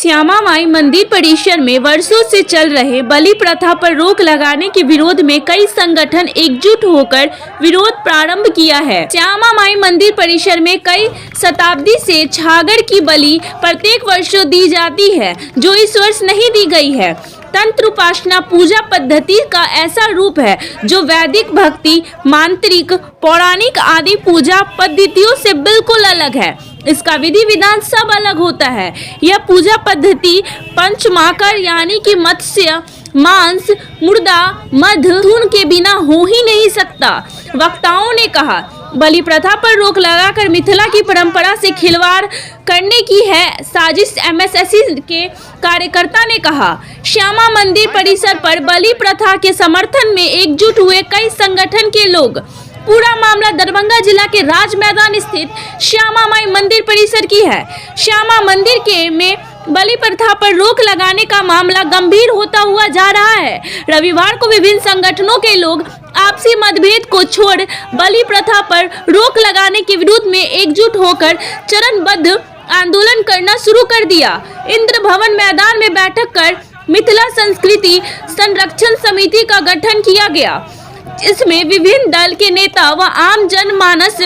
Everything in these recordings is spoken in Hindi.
श्यामा माई मंदिर परिसर में वर्षों से चल रहे बलि प्रथा पर रोक लगाने के विरोध में कई संगठन एकजुट होकर विरोध प्रारंभ किया है। श्यामा माई मंदिर परिसर में कई शताब्दी से छागर की बलि प्रत्येक वर्ष दी जाती है, जो इस वर्ष नहीं दी गई है। तंत्र उपासना पूजा पद्धति का ऐसा रूप है जो वैदिक भक्ति, मांत्रिक, पौराणिक आदि पूजा पद्धतियों से बिल्कुल अलग है। इसका विधि विधान सब अलग होता है। यह पूजा पद्धति पंचमाकर यानी कि मत्स्य, मांस, मुर्दा, मध, खून के बिना हो ही नहीं सकता। वक्ताओं ने कहा, बलि प्रथा पर रोक लगाकर मिथिला की परंपरा से खिलवाड़ करने की है साजिश। एमएसएससी के कार्यकर्ता ने कहा, श्यामा मंदिर परिसर पर बलि प्रथा के समर्थन में एकजुट हुए कई संगठन के लोग। पूरा मामला दरभंगा जिला के राज मैदान स्थित श्यामा माई मंदिर परिसर की है। श्यामा मंदिर के में बलि प्रथा पर रोक लगाने का मामला गंभीर होता हुआ जा रहा है। रविवार को विभिन्न संगठनों के लोग आपसी मतभेद को छोड़ बलि प्रथा पर रोक लगाने के विरोध में एकजुट होकर चरणबद्ध आंदोलन करना शुरू कर दिया। इंद्र भवन मैदान में बैठक कर मिथिला संस्कृति संरक्षण समिति का गठन किया गया। इसमें विभिन्न दल के नेता व आम जनमानस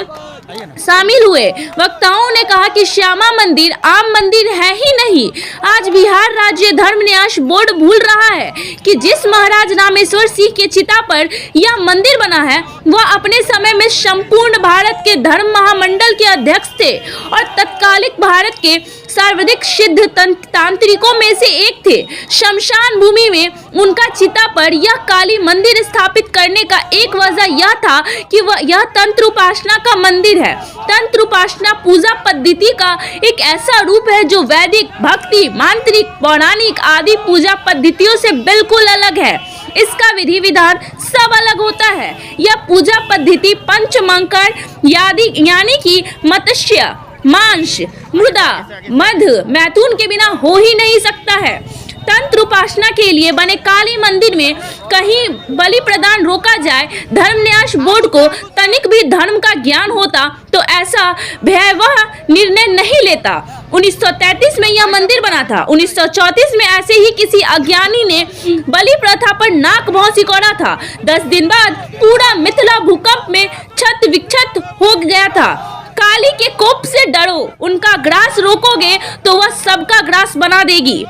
शामिल हुए। वक्ताओं ने कहा कि श्यामा मंदिर आम मंदिर है ही नहीं। आज बिहार राज्य धर्म न्यास बोर्ड भूल रहा है कि जिस महाराज रामेश्वर सिंह के चिता पर यह मंदिर बना है, वह अपने समय में संपूर्ण भारत के धर्म महामंडल के अध्यक्ष थे और तत्कालिक भारत के सर्वाधिक सिद्ध तांत्रिकों में से एक थे। शमशान भूमि में उनका चिता पर यह काली मंदिर स्थापित करने का एक वजह यह था कि यह तंत्र उपासना का मंदिर है। तंत्र उपासना पूजा पद्धति का एक ऐसा रूप है जो वैदिक भक्ति, मांत्रिक, पौराणिक आदि पूजा पद्धतियों से बिल्कुल अलग है। इसका विधि विधान सब अलग होता है। यह पूजा पद्धति पंचमंकर यानी कि मत्स्य, मांस, मुर्दा, मध, मैथुन के बिना हो ही नहीं सकता है। तंत्र उपासना के लिए बने काली मंदिर में कहीं बलि प्रदान रोका जाए, धर्म न्यास बोर्ड को तनिक भी धर्म का ज्ञान होता तो ऐसा भयावह निर्णय नहीं लेता। 1933 में यह मंदिर बना था। 1934 में ऐसे ही किसी अज्ञानी ने बलि प्रथा पर नाक भौं सिकोड़ा था। 10 दिन बाद पूरा मिथिला भूकंप में क्षत विक्षत हो गया था। काली के कोप से डरो, उनका ग्रास रोकोगे तो वह सबका ग्रास बना देगी।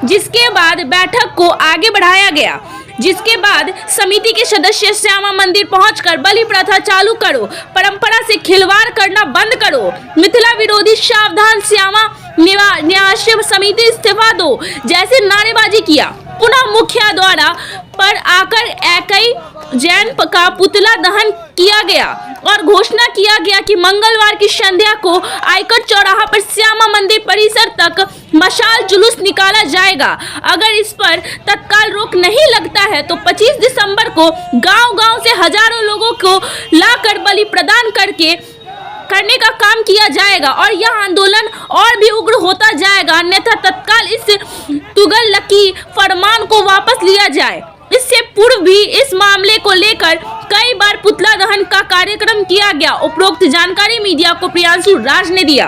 जिसके बाद बैठक को आगे बढ़ाया गया, जिसके बाद समिति के सदस्य श्यामा मंदिर पहुंचकर बलि प्रथा चालू करो, परंपरा से खिलवाड़ करना बंद करो, मिथिला विरोधी सावधान, श्यामा न्यास समिति इस्तीफा दो जैसे नारेबाजी किया। पुनः मुखिया द्वारा पर आकर एकई जैन का पुतला दहन किया गया और घोषणा किया गया कि मंगलवार की संध्या को आयकर चौराहा पर श्यामा मंदिर परिसर तक मशाल जुलूस निकाला जाएगा। अगर इस पर तत्काल रोक नहीं लगता है तो 25 दिसंबर को गांव-गांव से हजारों लोगों को लाकर बलि प्रदान करने का काम किया जाएगा और यह आंदोलन और भी उग्र होता जाएगा। अन्यथा तत्काल इस तुगलकी फरमान को वापस लिया जाए। इससे पूर्व भी इस मामले को लेकर कई बार पुतला दहन का कार्यक्रम किया गया। उपरोक्त जानकारी मीडिया को प्रियांशु राज ने दिया।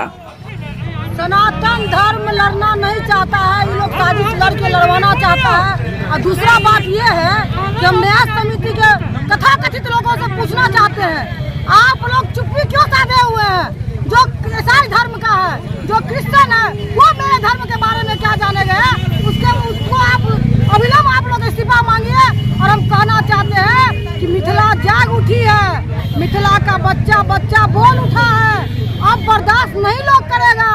सनातन धर्म लड़ना नहीं चाहता है, ये लोग साजिश लड़के लड़वाना चाहता है। और दूसरा बात ये है कि हम न्यास समिति के तथाकथित लोगों से पूछना चाहते हैं, आप लोग चुप्पी क्यों साधे हुए हैं? जो ईसाई धर्म का है, जो क्रिश्चियन है, वो मेरे धर्म के बारे में क्या जानेंगे? उसको आप अविलंब आप लोग इस्तीफा मांगिए। और हम कहना चाहते हैं कि मिथिला जाग उठी है, मिथिला का बच्चा बोल उठा है। अब बर्दाश्त नहीं लोग करेगा,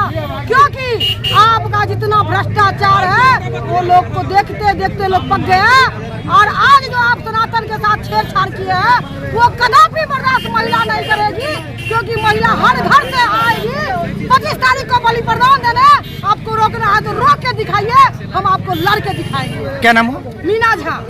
क्योंकि आपका जितना भ्रष्टाचार है वो लोग को देखते देखते लोग पक गए हैं। और आज जो आप सनातन के साथ छेड़छाड़ किए हैं वो कदापि बर्दाश्त महिला नहीं करेगी, क्योंकि महिला हर घर से आएगी। 25 तारीख को बलि प्रदान देने आपको रोकना है तो रोक के दिखाइए, हम आपको लड़ के दिखाएंगे। क्या नाम हो? मीना झा।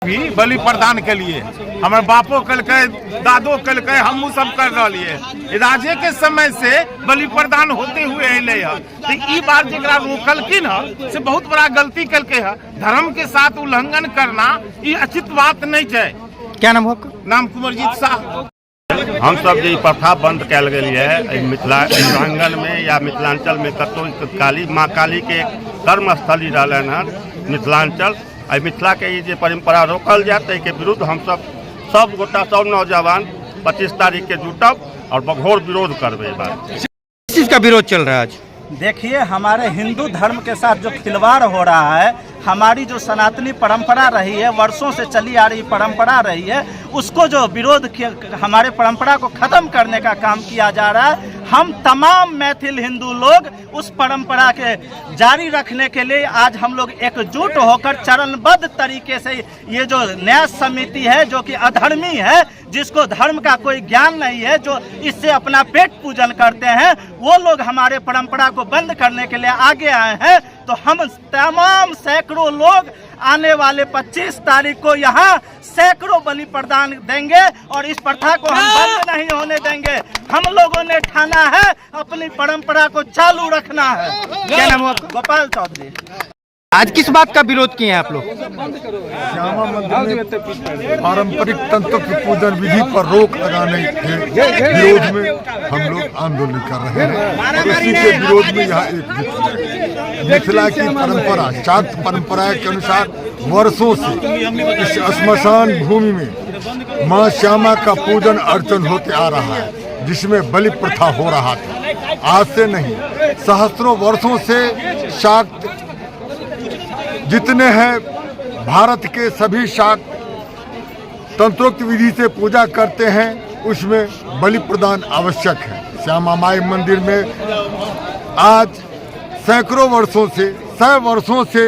भी बलि प्रदान के लिए हमारे बापो कल के, दादो कल के, हम सब कर रहे। राजे के समय से बलि प्रदान होते हुए अले है, तो ई बार जरा रोकलकिन है से बहुत बड़ा गलती कल के है। धर्म के साथ उल्लंघन करना ये उचित बात नहीं है। क्या नाम हो आपका? नाम कुंवरजीत शाह। हम सब जे प्रथा बंद कल गई है मिथिलांगन में या मिथिलांचल में कतौ काली माँ काली के कर्म स्थली रहलन हन मिथिलांचल मिथिला के ये परंपरा रोकल जाए ताहि के विरुद्ध हम सब गोटा सब नौजवान 25 तारीख के जुटब और बघोर विरोध करबे। किस चीज का विरोध चल रहा है आज? देखिए, हमारे हिंदू धर्म के साथ जो खिलवाड़ हो रहा है, हमारी जो सनातनी परंपरा रही है, वर्षों से चली आ रही परंपरा रही है, उसको जो विरोध हमारे परंपरा को खत्म करने का काम किया जा रहा है। हम तमाम मैथिल हिंदू लोग उस परंपरा के जारी रखने के लिए आज हम लोग एकजुट होकर चरणबद्ध तरीके से ये जो न्यास समिति है जो कि अधर्मी है, जिसको धर्म का कोई ज्ञान नहीं है, जो इससे अपना पेट पूजन करते हैं, वो लोग हमारे परंपरा को बंद करने के लिए आगे आए हैं। तो हम तमाम सैकड़ों लोग आने वाले 25 तारीख को यहाँ सैकड़ों बलि प्रदान देंगे और इस प्रथा को हम बंद नहीं होने देंगे। हम लोगों ने ठाना है अपनी परंपरा को चालू रखना है। क्या नाम है आपका? गोपाल चौधरी। आज किस बात का विरोध किए हैं आप लोग? श्यामा मंदिर में पारंपरिक तंत्र की पूजन विधि पर रोक लगाने के विरोध में हम लोग आंदोलन कर रहे हैं और इसी के विरोध में यहाँ एक मिथिला की परंपरा शाक्त परंपरा के अनुसार वर्षों से इस श्मशान भूमि में माँ श्यामा का पूजन अर्चन होते आ रहा है, जिसमें बलि प्रथा हो रहा था। आज से नहीं, सहस्त्रों वर्षों से शाक्त जितने हैं भारत के सभी शाक्त तंत्रोक्त विधि से पूजा करते हैं, उसमें बलि प्रदान आवश्यक है। श्यामा माई मंदिर में आज सैकड़ों वर्षों से 100 वर्षों से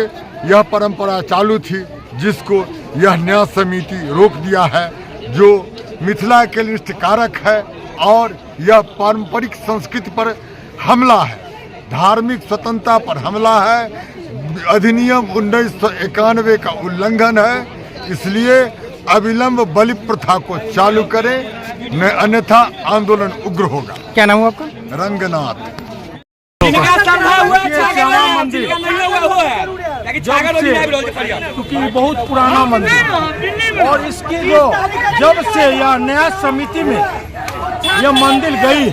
यह परंपरा चालू थी, जिसको यह न्यास समिति रोक दिया है, जो मिथिला के लिए निष्ठकारक है और यह पारंपरिक संस्कृति पर हमला है, धार्मिक स्वतंत्रता पर हमला है, अधिनियम 1991 का उल्लंघन है। इसलिए अविलंब बलि प्रथा को चालू करें, अन्यथा आंदोलन उग्र होगा। क्या नाम है आपका? रंगनाथ। श्यामा मंदिर क्योंकि बहुत पुराना मंदिर और इसकी जब से यह न्यास समिति में यह मंदिर गई,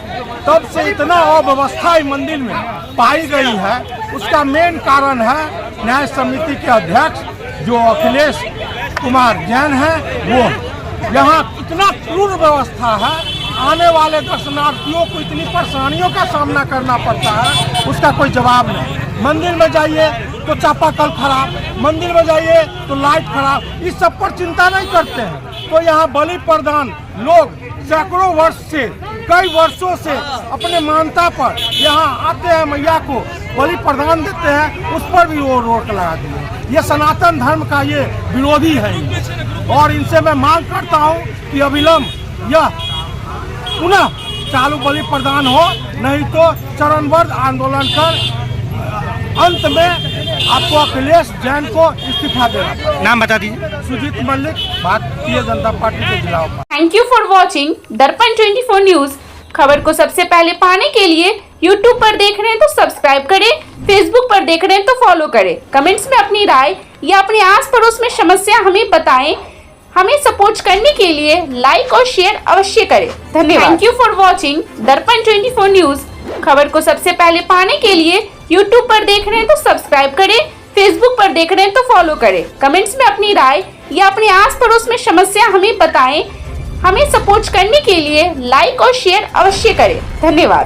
तब से इतना अव्यवस्था मंदिर में पाई गई है। उसका मेन कारण है न्याय समिति के अध्यक्ष जो अखिलेश कुमार जैन है, वो यहाँ इतना क्रूर व्यवस्था है, आने वाले दर्शनार्थियों को इतनी परेशानियों का सामना करना पड़ता है, उसका कोई जवाब नहीं। मंदिर में जाइए तो चापाकल खराब, मंदिर में जाइए तो लाइट खराब, इस सब पर चिंता नहीं करते हैं। तो यहाँ बलि प्रदान लोग सैकड़ों वर्ष से, कई वर्षों से अपने मान्यता पर यहाँ आते हैं, मैया को बलि प्रदान देते हैं, उस पर भी वो रोक लगा दिए। ये सनातन धर्म का ये विरोधी है और इनसे मैं मांग करता हूँ कि अविलंब यह पुनः चालू बलि प्रदान हो, नहीं तो चरणबद्ध आंदोलन कर अंत में आपको अखिलेश जैन को इस्तीफा देना। नाम बता दीजिए। सुजीत मल्लिक, भारतीय जनता पार्टी के जिला उपाध्यक्ष। थैंक यू फॉर वॉचिंग दर्पण 24 न्यूज। खबर को सबसे पहले पाने के लिए यूट्यूब पर देख रहे हैं तो सब्सक्राइब करें, फेसबुक पर देख रहे हैं तो फॉलो करें। कमेंट्स में अपनी राय या अपने आस पड़ोस में समस्या हमें बताएं। हमें सपोर्ट करने के लिए लाइक और शेयर अवश्य करें। धन्यवाद। थैंक यू फॉर वॉचिंग दर्पण 24 न्यूज। खबर को सबसे पहले पाने के लिए यूट्यूब पर देख रहे हैं तो सब्सक्राइब करें, फेसबुक पर देख रहे हैं तो फॉलो करें। कमेंट्स में अपनी राय या अपने आस पड़ोस में समस्या हमें बताएं। हमें सपोर्ट करने के लिए लाइक और शेयर अवश्य करें। धन्यवाद।